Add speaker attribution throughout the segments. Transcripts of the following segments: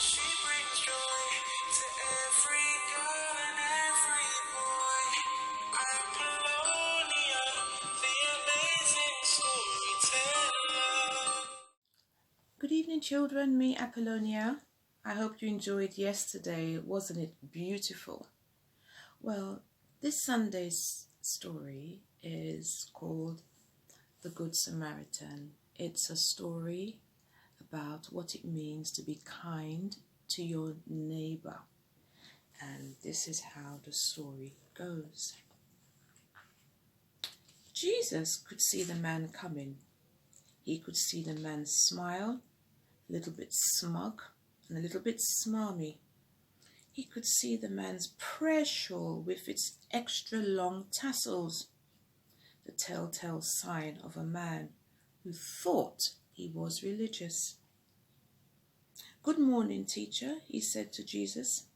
Speaker 1: She brings joy to every girl and every boy. Appalonia, the amazing storyteller.
Speaker 2: Good evening, children. Me, Appalonia. I hope you enjoyed yesterday. Wasn't it beautiful? Well, this Sunday's story is called The Good Samaritan. It's a story about what it means to be kind to your neighbor. And this is how the story goes. Jesus could see the man coming. He could see the man's smile, a little bit smug and a little bit smarmy. He could see the man's prayer shawl with its extra long tassels, the telltale sign of a man who thought he was religious. "Good morning, teacher," he said to Jesus.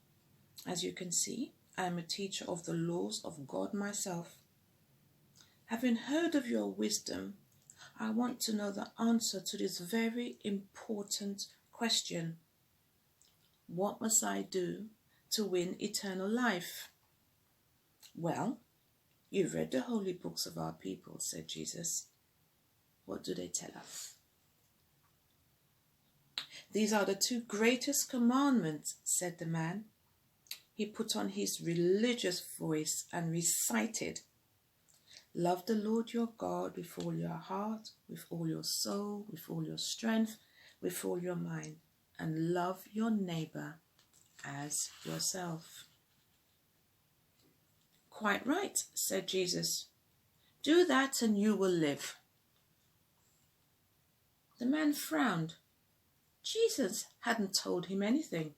Speaker 2: "As you can see, I am a teacher of the laws of God myself. Having heard of your wisdom, I want to know the answer to this very important question. What must I do to win eternal life?" "Well, you've read the holy books of our people," said Jesus. "What do they tell us?" "These are the two greatest commandments," said the man. He put on his religious voice and recited, "Love the Lord your God with all your heart, with all your soul, with all your strength, with all your mind, and love your neighbor as yourself." "Quite right," said Jesus. "Do that and you will live." The man frowned. Jesus hadn't told him anything.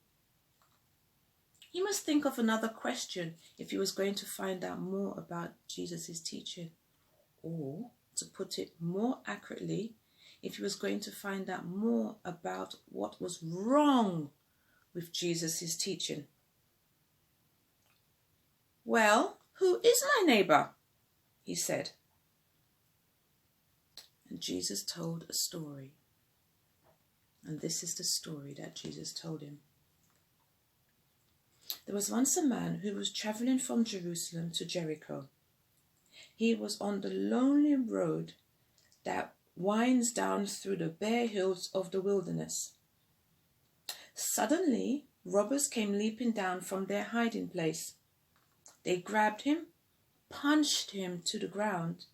Speaker 2: He must think of another question if he was going to find out more about Jesus' teaching. Or, to put it more accurately, if he was going to find out more about what was wrong with Jesus' teaching. "Well, who is my neighbor?" he said. And Jesus told a story. And this is the story that Jesus told him. There was once a man who was traveling from Jerusalem to Jericho. He was on the lonely road that winds down through the bare hills of the wilderness. Suddenly, robbers came leaping down from their hiding place. They grabbed him, punched him to the ground,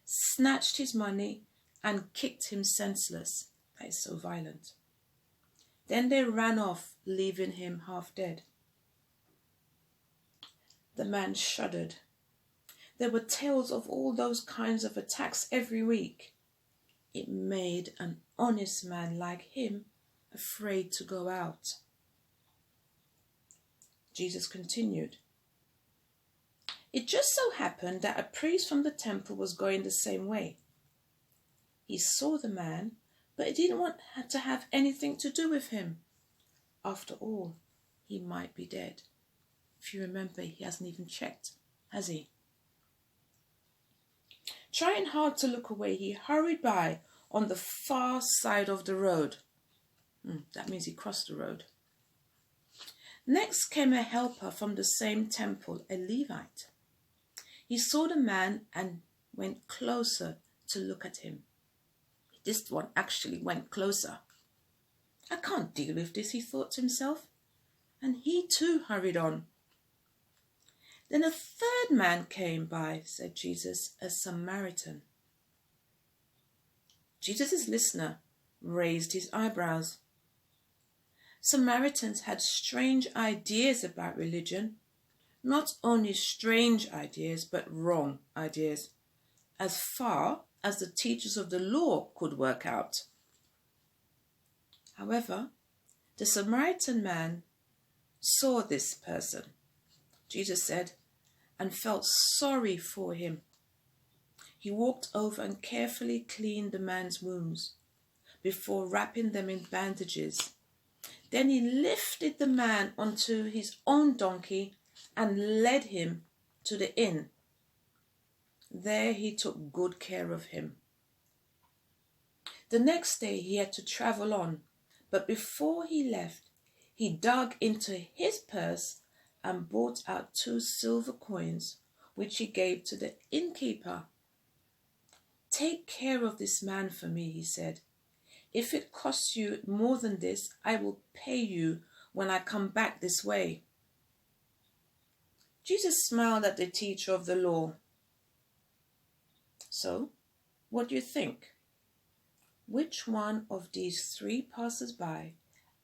Speaker 2: snatched his money, and kicked him senseless. That is so violent. Then they ran off, leaving him half dead. The man shuddered. There were tales of all those kinds of attacks every week. It made an honest man like him afraid to go out. Jesus continued. It just so happened that a priest from the temple was going the same way. He saw the man, but he didn't want to have anything to do with him. After all, he might be dead. If you remember, he hasn't even checked, has he? Trying hard to look away, he hurried by on the far side of the road. That means he crossed the road. Next came a helper from the same temple, a Levite. He saw the man and went closer to look at him. This one actually went closer. "I can't deal with this," he thought to himself. And he too hurried on. Then a third man came by, said Jesus, a Samaritan. Jesus' listener raised his eyebrows. Samaritans had strange ideas about religion. Not only strange ideas, but wrong ideas, as far as the teachers of the law could work out. However, the Samaritan man saw this person, Jesus said, and felt sorry for him. He walked over and carefully cleaned the man's wounds before wrapping them in bandages. Then he lifted the man onto his own donkey and led him to the inn. There he took good care of him. The next day he had to travel on, but before he left, He dug into his purse and brought out 2 silver coins, which he gave to the innkeeper. "Take care of this man for me," he said. "If it costs you more than this, I will pay you when I come back this way." Jesus smiled at the teacher of the law. "So, what do you think? Which one of these 3 passers-by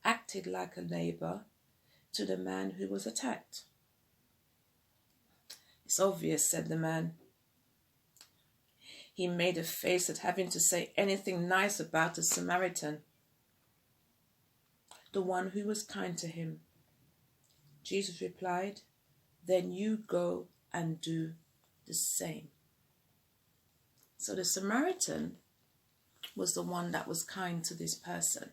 Speaker 2: acted like a neighbor to the man who was attacked?" "It's obvious," said the man. He made a face at having to say anything nice about the Samaritan, the one who was kind to him. Jesus replied, "Then you go and do the same." So the Samaritan was the one that was kind to this person.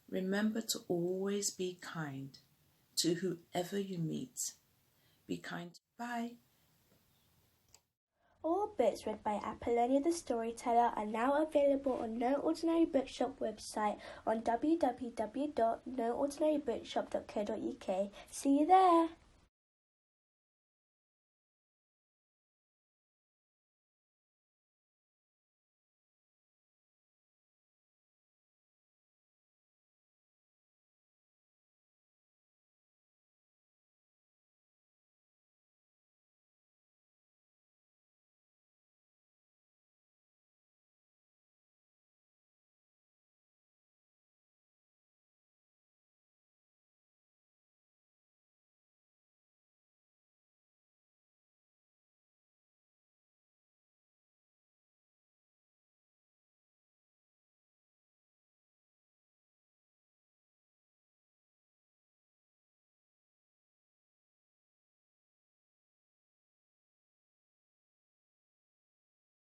Speaker 2: Remember to always be kind to whoever you meet. Be kind. Bye.
Speaker 3: All books read by Appalonia The Storyteller are now available on No Ordinary Bookshop website on www.noordinarybookshop.co.uk. See you there!